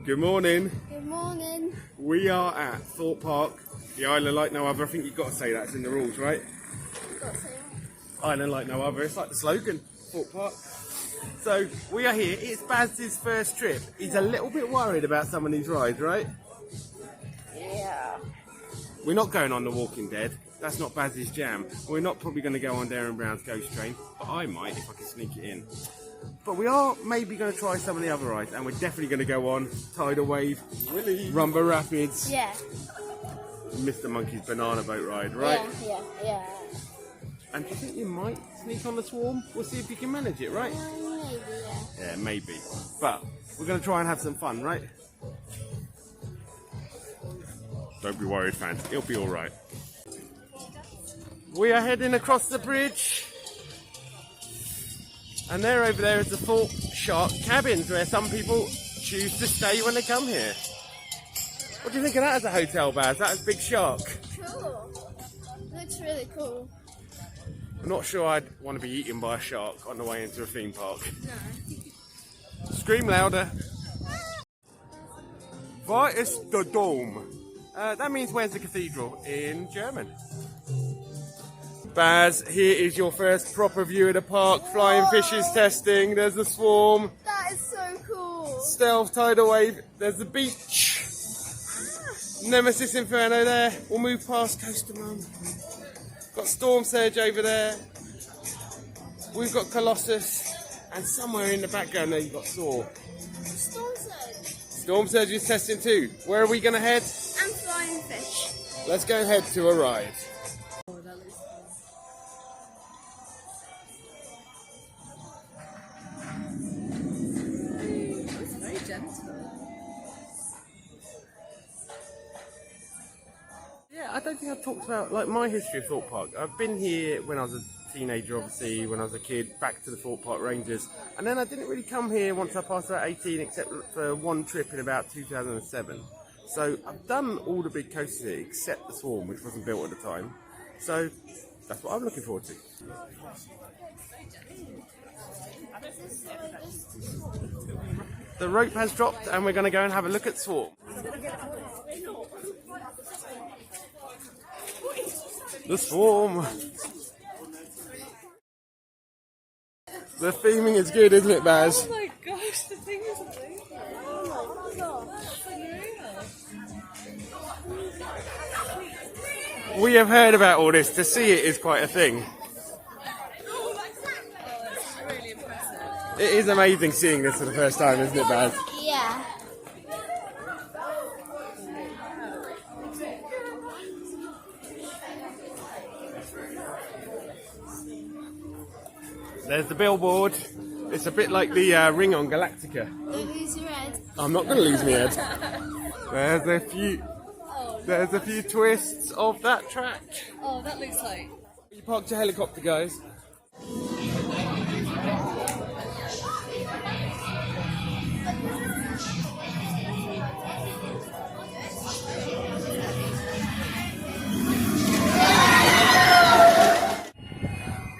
Good morning. Good morning. We are at Thorpe Park, the island like no other. I think you've got to say that, it's in the rules, right? Got to say that. Island like no other, it's like the slogan, Thorpe Park. So, we are here, it's Baz's first trip. He's a little bit worried about some of these rides, right? Yeah. We're not going on The Walking Dead, that's not Baz's jam. We're not probably going to go on Darren Brown's Ghost Train, but I might if I can sneak it in. But we are maybe going to try some of the other rides, and we're definitely going to go on Tidal Wave, Rumba Rapids, Yeah. Mr. Monkey's Banana Boat Ride, right? Yeah. And do you think you might sneak on the Swarm? We'll see if you can manage it, right? Maybe, yeah. Yeah, maybe. But we're going to try and have some fun, right? Don't be worried, fans. It'll be all right. We are heading across the bridge. And there over there is the Thorpe Shark cabins where some people choose to stay when they come here. What do you think of that as a hotel, Baz? That is Big Shark. Cool. Looks really cool. I'm not sure I'd want to be eaten by a shark on the way into a theme park. No. Scream louder. Where is the Dome? That means where's the cathedral in German. Baz, here is your first proper view of the park. Flying fishes testing. There's the Swarm. That is so cool. Stealth Tidal Wave. There's the beach. Nemesis Inferno there. We'll move past Coaster Mum. Got Storm Surge over there. We've got Colossus. And somewhere in the background there you've got Saw. Storm Surge. Storm Surge is testing too. Where are we going to head? And flying fish. Let's go head to a ride. Oh, that looks fun. It's very gentle. Yeah, I don't think I've talked about like my history of Thorpe Park. I've been here when I was a teenager, obviously, when I was a kid, back to the Thorpe Park Rangers. And then I didn't really come here once I passed about 18, except for one trip in about 2007. So I've done all the big coasters here, except the Swarm, which wasn't built at the time. So that's what I'm looking forward to. The rope has dropped and we're going to go and have a look at Swarm. The Swarm. The theming is good, isn't it, Baz? Oh my gosh, the thing is amazing. Oh my gosh, unreal. We have heard about all this. To see it is quite a thing. Oh, it's really impressive. It is amazing seeing this for the first time, isn't it, Baz? Yeah. There's the billboard. It's a bit like the ring on Galactica. Don't lose your head. I'm not going to lose my head. There's a few twists of that track. Oh, that looks like... You parked your helicopter, guys.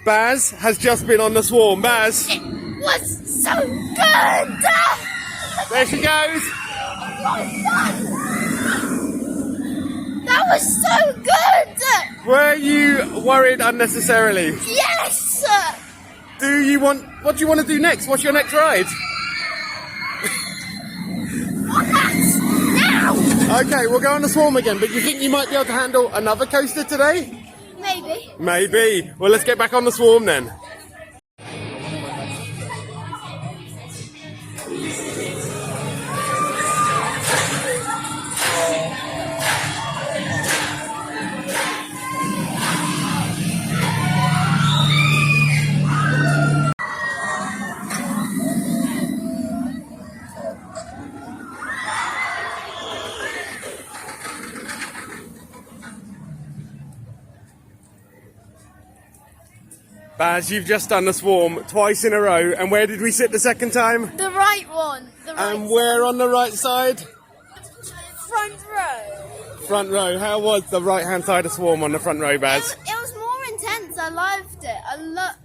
Baz has just been on the Swarm. Baz. It was so good! There she goes. That was so good! Were you worried unnecessarily? Yes! What do you want to do next? What's your next ride? Now! Okay, we'll go on the Swarm again, but you think you might be able to handle another coaster today? Maybe. Maybe. Well, let's get back on the Swarm then. Baz, you've just done the Swarm twice in a row, and where did we sit the second time? The right one. The right And where on the right side? front row. Front row. How was the right-hand side of Swarm on the front row, Baz? It was more intense. I loved it.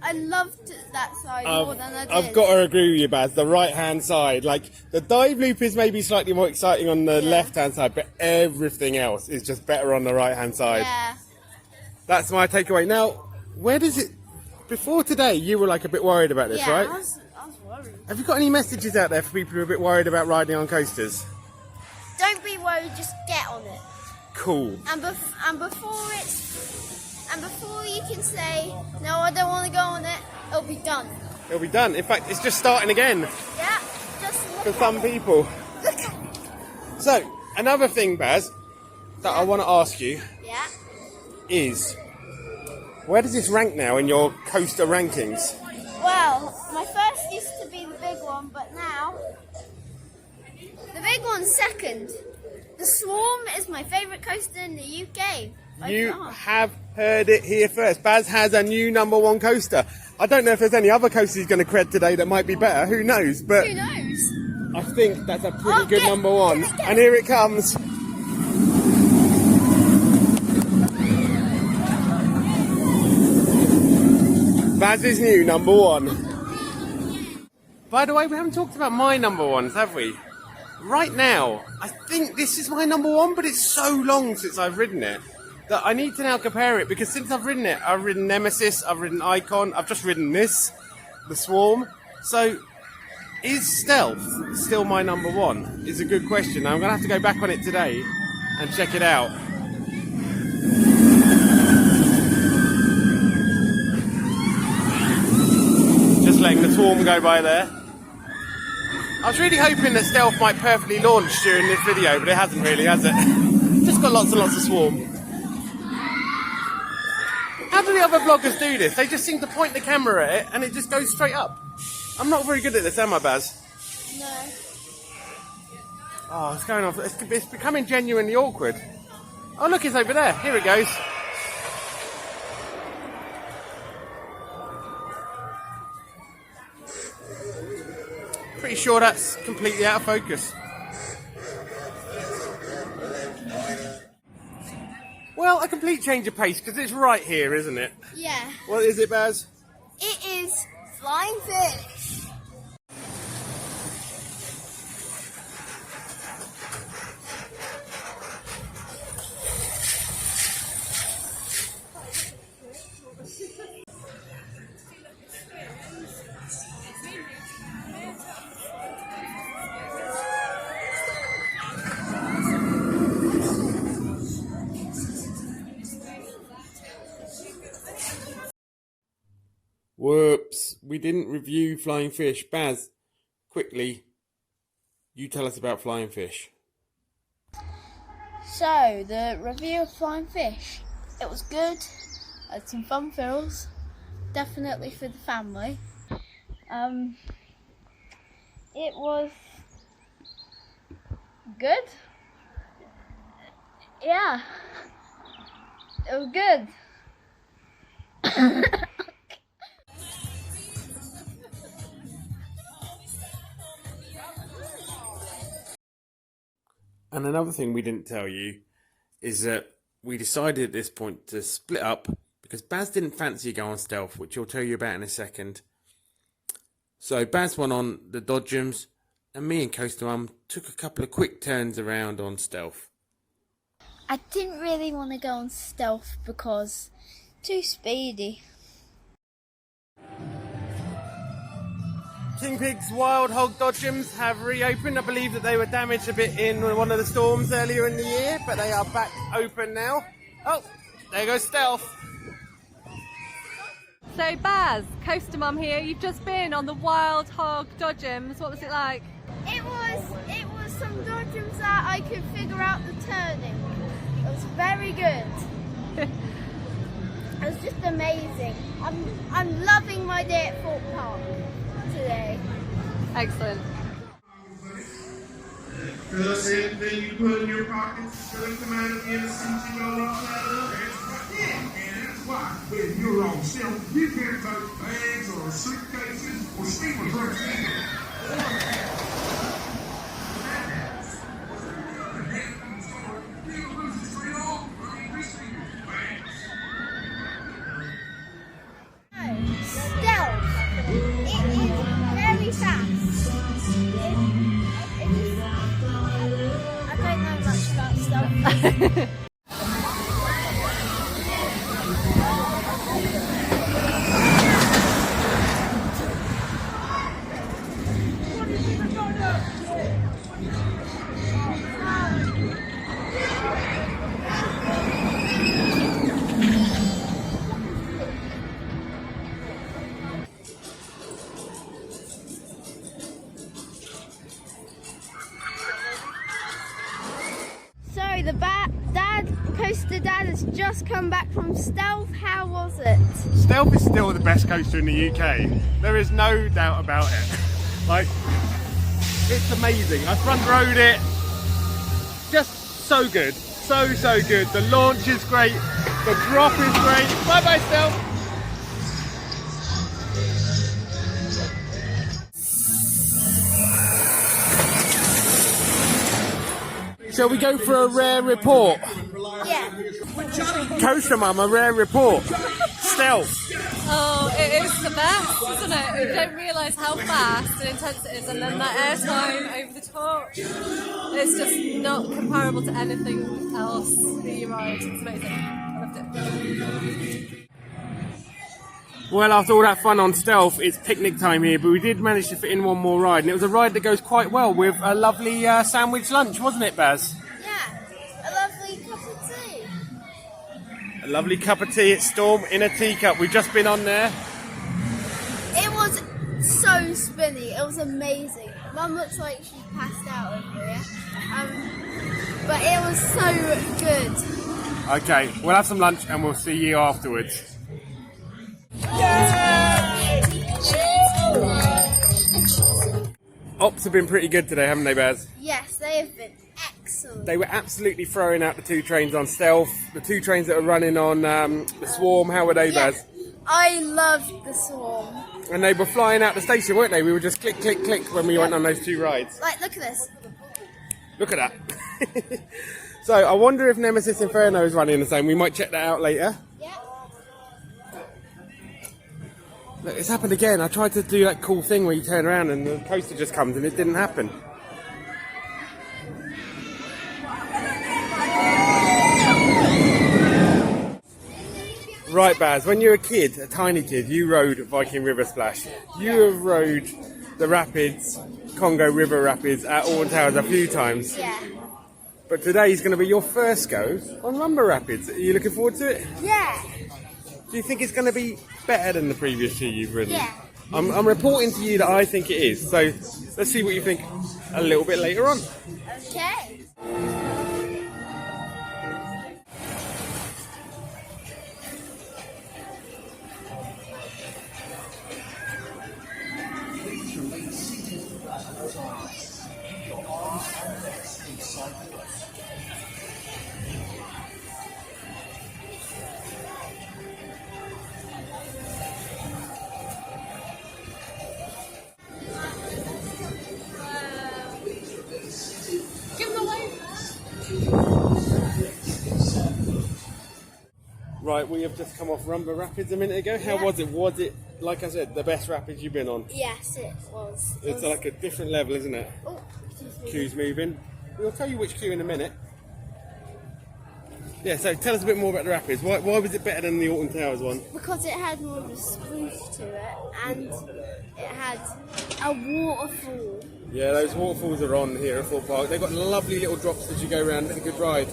I loved that side more than I did. I've got to agree with you, Baz. The right-hand side, like the dive loop is maybe slightly more exciting on the left-hand side, but everything else is just better on the right-hand side. Yeah. That's my takeaway. Now, where does it... Before today, you were like a bit worried about this, right? I was worried. Have you got any messages out there for people who are a bit worried about riding on coasters? Don't be worried, just get on it. Cool. And before you can say, no, I don't want to go on it, it'll be done. It'll be done. In fact, it's just starting again Yeah, just look for some people. Look at So, another thing, Baz, that I want to ask you Yeah. is, where does this rank now in your coaster rankings? Well, my first used to be the big one, but now the big one's second. The Swarm is my favourite coaster in the UK. You have heard it here first. Baz has a new #1 coaster. I don't know if there's any other coasters he's going to cred today that might be better. Who knows? But Who knows? I think that's a pretty good get #1. it. And here it comes. Baz's new #1. By the way, we haven't talked about my #1s, have we? Right now, I think this is my #1, but it's so long since I've ridden it that I need to now compare it, because since I've ridden it, I've ridden Nemesis, I've ridden Icon, I've just ridden this, the Swarm. So, is Stealth still my #1? Is a good question. Now, I'm going to have to go back on it today and check it out. Just letting the Swarm go by there. I was really hoping that Stealth might perfectly launch during this video, but it hasn't really, has it? Just got lots and lots of Swarm. How do the other vloggers do this? They just seem to point the camera at it and it just goes straight up. I'm not very good at this, am I, Baz? No. Oh, it's going off. It's becoming genuinely awkward. Oh, look, it's over there. Here it goes. Pretty sure that's completely out of focus. Well, a complete change of pace, because it's right here, isn't it? Yeah. What is it, Baz? It is Flying Fish. Whoops, we didn't review Flying Fish. Baz, quickly, you tell us about Flying Fish. So, the review of Flying Fish. It was good. I had some fun fills. Definitely for the family. It was good. Yeah. It was good. And another thing we didn't tell you is that we decided at this point to split up because Baz didn't fancy going on Stealth, which I'll tell you about in a second. So Baz went on the Dodgems and me and Coaster Mum took a couple of quick turns around on Stealth. I didn't really want to go on Stealth because too speedy. King Pig's Wild Hog Dodgems have reopened. I believe that they were damaged a bit in one of the storms earlier in the year, but they are back open now. Oh, there goes Stealth. So Baz, Coaster Mum here, you've just been on the Wild Hog Dodgems. What was it like? It was some Dodgems that I could figure out the turning. It was very good. It was just amazing. I'm loving my day at Thorpe Park today. Excellent. Because everything you put in your pockets doesn't come out at the end of the seat, you go up and that's why when you're on Stealth, you can't take bags or suitcases or steamer trucks either. So the coaster dad has just come back from Stealth. How was it? Stealth is still the best coaster in the UK. There is no doubt about it. Like, it's amazing. I front rode it. Just so good. So good. The launch is great. The drop is great. Bye bye, Stealth. Shall we go for a rare report? Yeah. Coaster Mum, a rare report. Stealth. Oh, it is the best, isn't it? You don't realise how fast and intense it is, and then that airtime over the top. It's just not comparable to anything else that you ride. It's amazing. I loved it. Well, after all that fun on Stealth, it's picnic time here, but we did manage to fit in one more ride, and it was a ride that goes quite well with a lovely sandwich lunch, wasn't it, Baz? Yeah. A lovely cup of tea. A lovely cup of tea at Storm in a teacup. We've just been on there. It was so spinny. It was amazing. Mum looks like she passed out over here. But it was so good. Okay, we'll have some lunch and we'll see you afterwards. Ops have been pretty good today, haven't they, Baz? Yes, they have been excellent. They were absolutely throwing out the two trains on Stealth, the two trains that are running on the Swarm. How were they, Baz? I loved the Swarm. And they were flying out the station, weren't they? We were just click, click, click when we went on those two rides. Like, look at this. Look at that. So, I wonder if Nemesis Inferno is running the same. We might check that out later. Yeah. Look, it's happened again. I tried to do that cool thing where you turn around and the coaster just comes and it didn't happen. Right, Baz, when you were a kid, a tiny kid, you rode Viking River Splash. You have rode the Rapids, Congo River Rapids at Alton Towers a few times. Yeah. But today's going to be your first go on Rumba Rapids. Are you looking forward to it? Yeah. Do you think it's going to be better than the previous two you've ridden? Yeah. I'm reporting to you that I think it is. So let's see what you think a little bit later on. Okay. Right, we have just come off Rumba Rapids a minute ago. How was it? Was it, like I said, the best rapids you've been on? Yes, it was. It's like a different level, isn't it? Oh, excuse me. Queue's moving. We'll tell you which queue in a minute. Yeah, so tell us a bit more about the rapids. Why was it better than the Alton Towers one? Because it had more of a spruce to it, and it had a waterfall. Yeah, those waterfalls are on here at Thorpe Park. They've got lovely little drops as you go around. It's a good ride.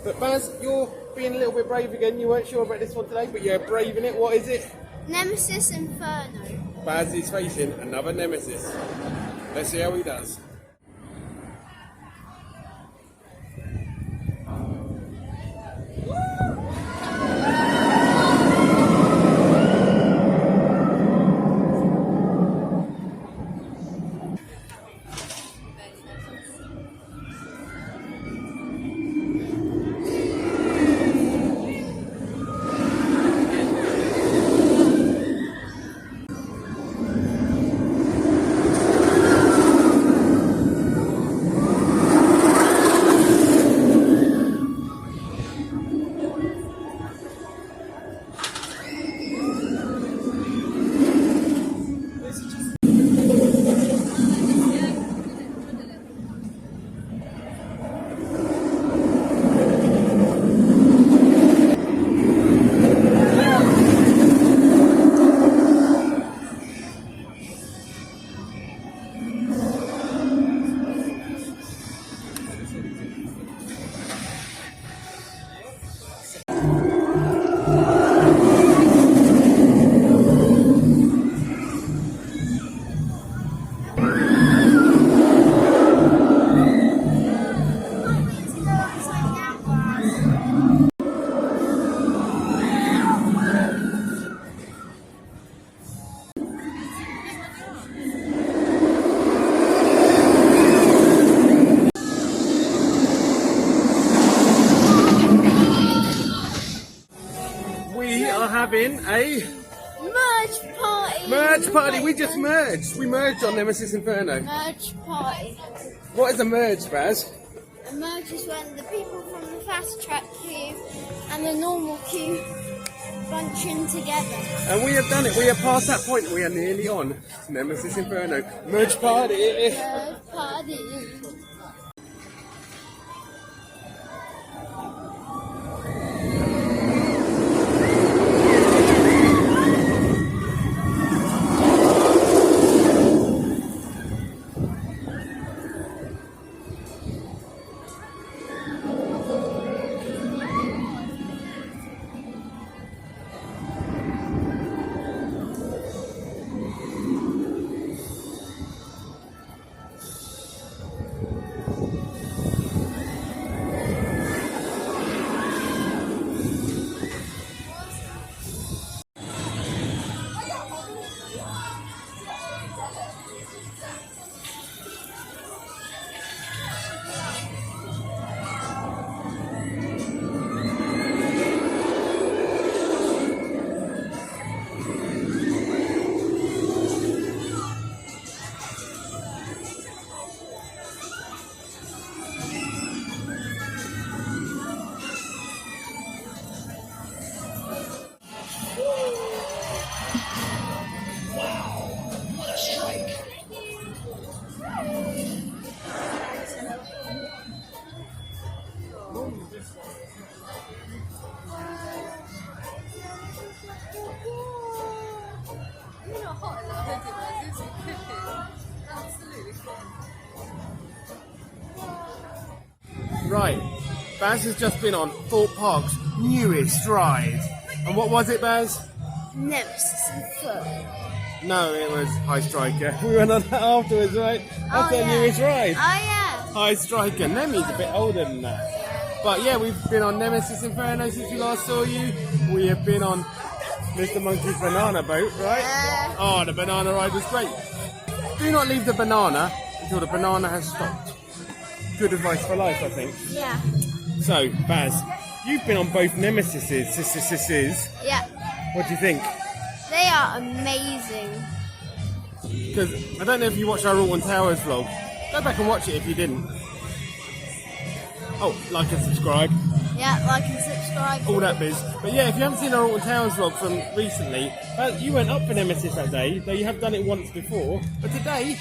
But Baz, you're being a little bit brave again. You weren't sure about this one today, but you're brave in it. What is it? Nemesis Inferno. Baz is facing another Nemesis. Let's see how he does. We are having a Merge party. merge party. We just merged. We merged on Nemesis Inferno. Merge party. What is a merge, Baz? A merge is when the people from the fast track queue and the normal queue bunching together. And we have done it. We have passed that point. We are nearly on Nemesis Inferno. Merge party. Merge party. You're not hot in that hoodie, but it's absolutely fun. Right. Baz has just been on Thorpe Park's newest ride. And what was it, Baz? Nemesis Inferno. No, it was High Striker. We went on that afterwards, right? That's their newest ride. Oh yeah. High Striker. Nemi's a bit older than that. But yeah, we've been on Nemesis Inferno since we last saw you. We have been on Mr. Monkey's banana boat, right? Yeah. Oh, the banana ride was great. Do not leave the banana until the banana has stopped. Good advice for life, I think. Yeah. So, Baz, you've been on both Nemesises. Yeah. What do you think? They are amazing. Because I don't know if you watched our Alton Towers vlog. Go back and watch it if you didn't. Oh, like and subscribe. Yeah, like and subscribe. All that biz. But yeah, if you haven't seen our Alton Towers vlog from recently, you went up for Nemesis that day, though you have done it once before. But today,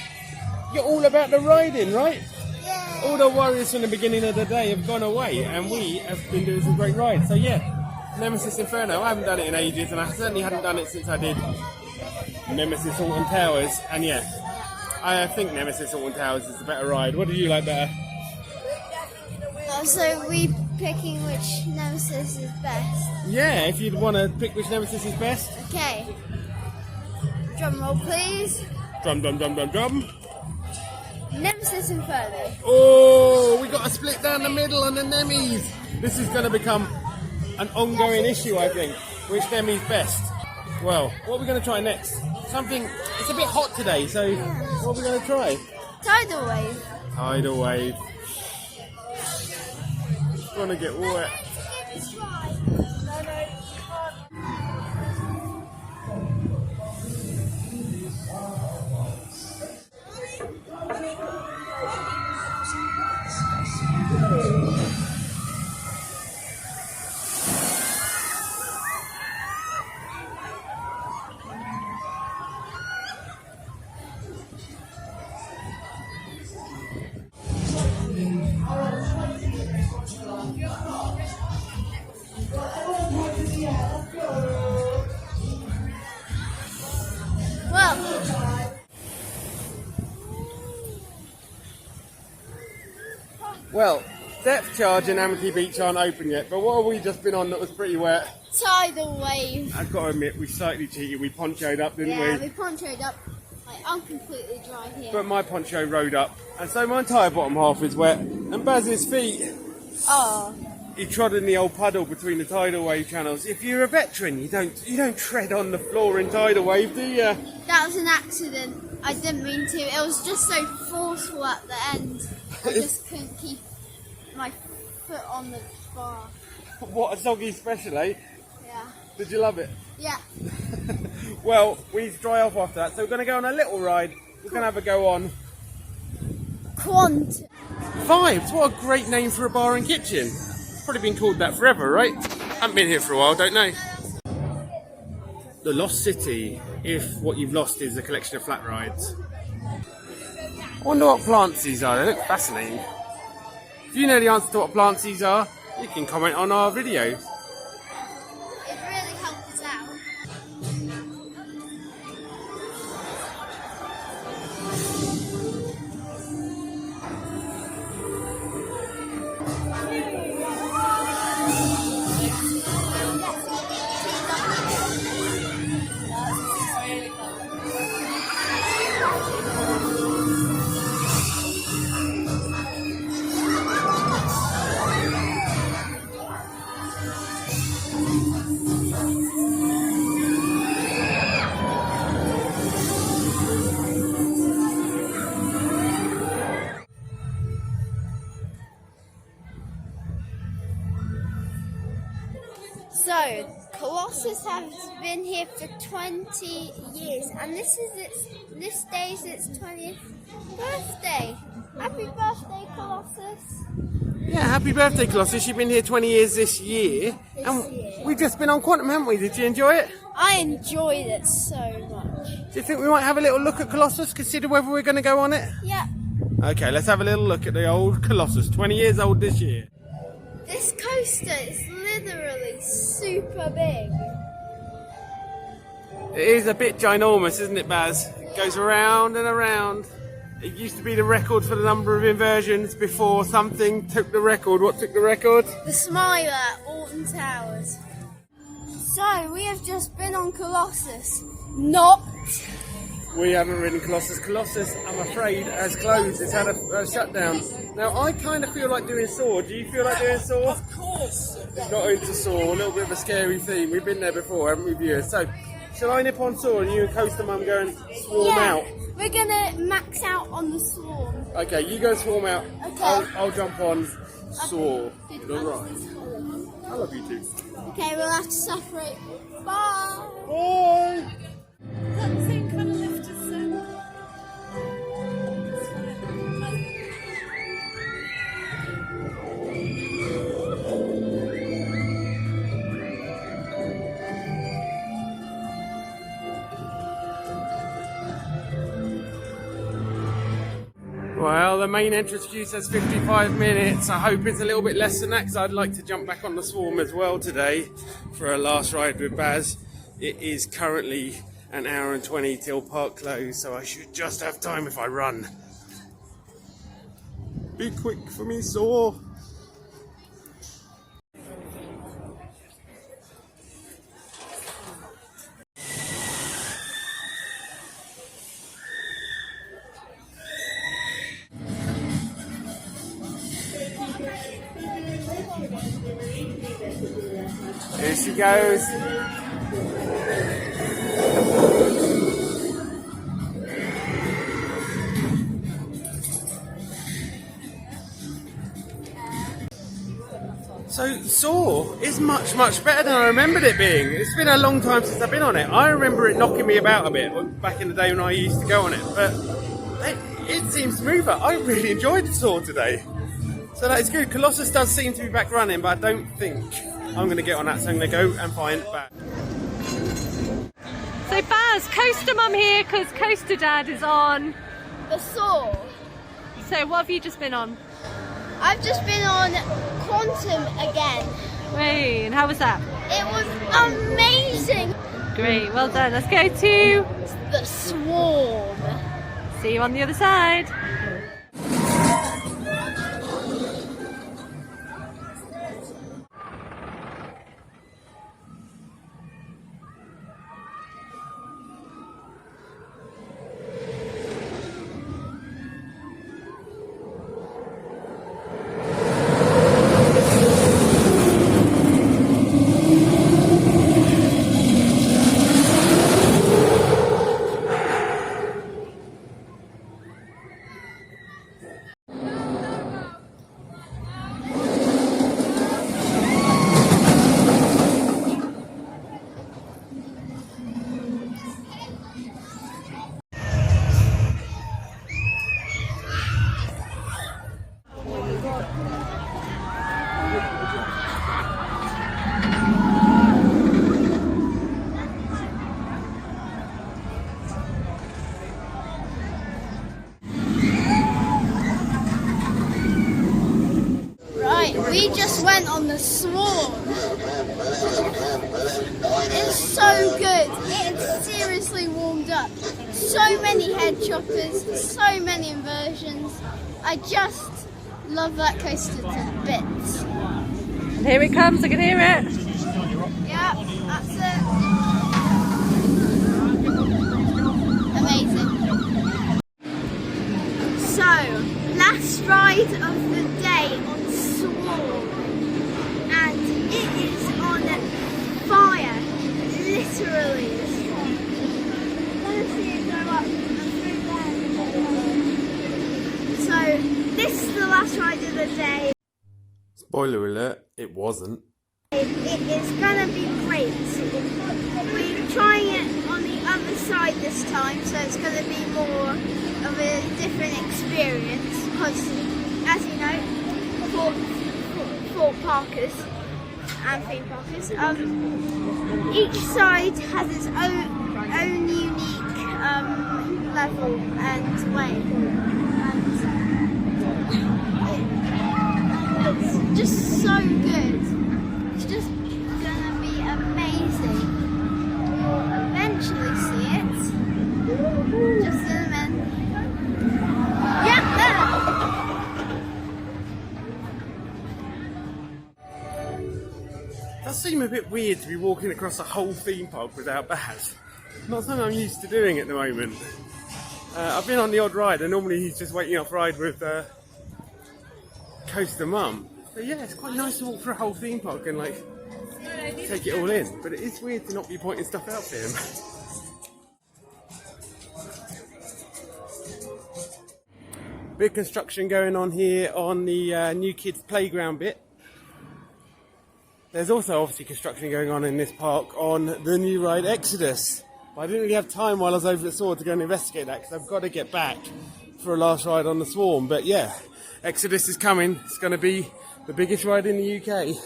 you're all about the riding, right? Yeah. All the worries from the beginning of the day have gone away, and we have been doing some great rides. So yeah, Nemesis Inferno, I haven't done it in ages, and I certainly hadn't done it since I did Nemesis Alton Towers. And yeah, I think Nemesis Alton Towers is the better ride. What do you like better? So we picking which Nemesis is best. Yeah, if you'd want to pick which Nemesis is best. Okay. Drum roll, please. Drum, drum, drum, drum, drum. Nemesis Inferno. Oh, we got a split down the middle on the Nemis. This is going to become an ongoing issue, I think. Which Nemi's best? Well, what are we going to try next? Something, it's a bit hot today, so what are we going to try? Tidal wave. Tidal wave. It's going to get wet. Well, depth charge and Amity Beach aren't open yet, but what have we just been on that was pretty wet? Tidal wave. I've got to admit, we slightly cheated. We ponchoed up, didn't Yeah, we? we ponchoed up. Like, I'm completely dry here. But my poncho rode up, and so my entire bottom half is wet. And Baz's feet, Oh. he trod in the old puddle between the tidal wave channels. If you're a veteran, you don't tread on the floor in tidal wave, do you? That was an accident. I didn't mean to. It was just so forceful at the end. I just couldn't keep my foot on the bar. What a soggy special, eh? Yeah. Did you love it? Yeah. Well, we need to dry off after that, so we're going to go on a little ride. We're going to have a go on Quantum. Vibes. What a great name for a bar and kitchen. It's probably been called that forever, right? Haven't been here for a while, don't know. The Lost City, if what you've lost is a collection of flat rides. I wonder what plants these are. They look fascinating. If you know the answer to what plants these are, you can comment on our video. It really helped us out. So, Colossus has been here for 20 years, and this day is its 20th birthday. Happy birthday, Colossus! Yeah, happy birthday, Colossus. You've been here 20 years this year. This year. We've just been on Quantum, haven't we? Did you enjoy it? I enjoyed it so much. Do you think we might have a little look at Colossus, consider whether we're going to go on it? Yeah. Okay, let's have a little look at the old Colossus, 20 years old this year. This coaster is literally super big. It is a bit ginormous, isn't it, Baz? It goes around and around. It used to be the record for the number of inversions before something took the record. What took the record? The Smiler at Alton Towers. So, we have just been on Colossus. Not. We haven't ridden Colossus. Colossus, I'm afraid, has closed. It's had a shutdown. Now, I kind of feel like doing Saw. Do you feel like doing Saw? Of course. Not into Saw. A little bit of a scary theme. We've been there before, haven't we, viewers? So, shall I nip on Saw and you and Coaster Mum go and swarm out? We're gonna max out on the swarm. Okay, you go swarm out. Okay. I'll jump on Saw. Good The one. ride. I love you too. Okay, we'll have to separate. Bye. Bye! Is that the same kind of lift as Well, the main entrance queue says 55 minutes. I hope it's a little bit less than that because I'd like to jump back on the swarm as well today for a last ride with Baz. It is currently an hour and 20 till park close, so I should just have time if I run. Be quick for me, Saw. Here she goes. So Saw is much better than I remembered it being. It's been a long time since I've been on it. I remember it knocking me about a bit back in the day when I used to go on it, but it seems smoother. I really enjoyed Saw today. So that is good. Colossus does seem to be back running, but I don't think I'm going to get on that, so I'm going to go and find Baz. So Baz, Coaster Mum here because Coaster Dad is on. The saw. So what have you just been on? I've just been on Quantum again. Wait, and how was that? It was amazing. Great, well done. Let's go to... The swarm. See you on the other side. the Swarm. It's so good. It's seriously warmed up. So many head choppers, so many inversions. I just love that coaster to bits. And here it comes, I can hear it. Yeah, that's it. Amazing. So, last ride of the day on Swarm, and it is on fire, literally. Let's see it go up and through there. So, this is the last ride of the day. Spoiler alert, it wasn't. It is gonna be great. We're trying it on the other side this time, so it's gonna be more of a different experience. Because, as you know, Thorpe Parkers and theme parkers, each side has its own unique level and way, and it's just so good. It's just gonna be amazing. We'll eventually see it. Just in a minute. Yeah, there! It does seem a bit weird to be walking across a whole theme park without Baz. Not something I'm used to doing at the moment. I've been on the odd ride, and normally he's just waiting off ride with Coaster Mum. But yeah, it's quite nice to walk through a whole theme park and like take it all in. But it is weird to not be pointing stuff out to him. Big construction going on here on the new kids playground bit. There's also obviously construction going on in this park on the new ride Exodus. But I didn't really have time while I was over at Sword to go and investigate that because I've got to get back for a last ride on the Swarm. But yeah, Exodus is coming. It's going to be the biggest ride in the UK.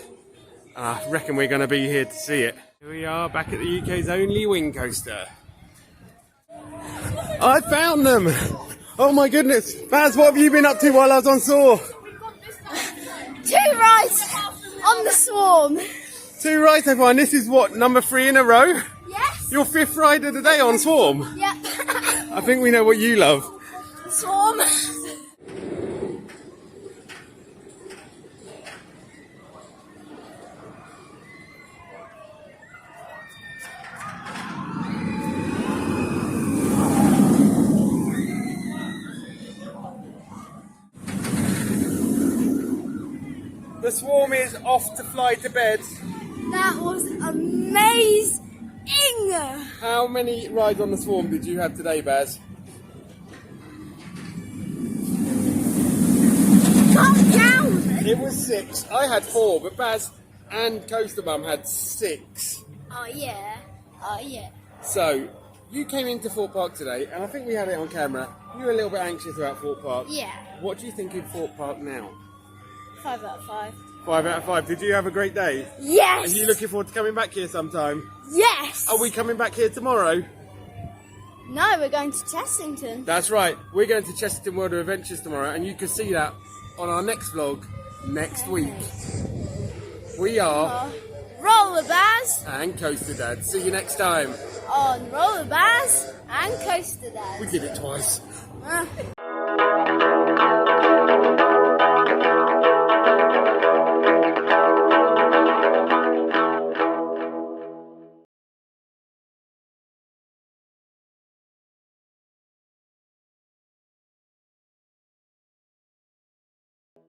I reckon we're going to be here to see it. Here we are back at the UK's only wing coaster. I found them! Oh my goodness! Baz, what have you been up to while I was on Soar? 2 rides on the Swarm. 2 rides, everyone. This is what, number 3 in a row? Yes. Your 5th ride of the day on Swarm? Yep. I think we know what you love. Swarm. The Swarm is off to fly to bed. That was amazing. How many rides on the Swarm did you have today, Baz? Calm down. It was 6. I had 4, but Baz and Coaster Mum had 6. Oh yeah. Oh yeah. So, you came into Thorpe Park today, and I think we had it on camera. You were a little bit anxious about Thorpe Park. Yeah. What do you think of Thorpe Park now? 5 out of 5. 5 out of 5. Did you have a great day? Yes. Are you looking forward to coming back here sometime? Yes. Are we coming back here tomorrow? No, we're going to Chessington. That's right. We're going to Chesterton World of Adventures tomorrow, and you can see that on our next vlog next week. We are RollerBaz and Coaster Dad. See you next time. on RollerBaz and Coaster Dad. We did it twice.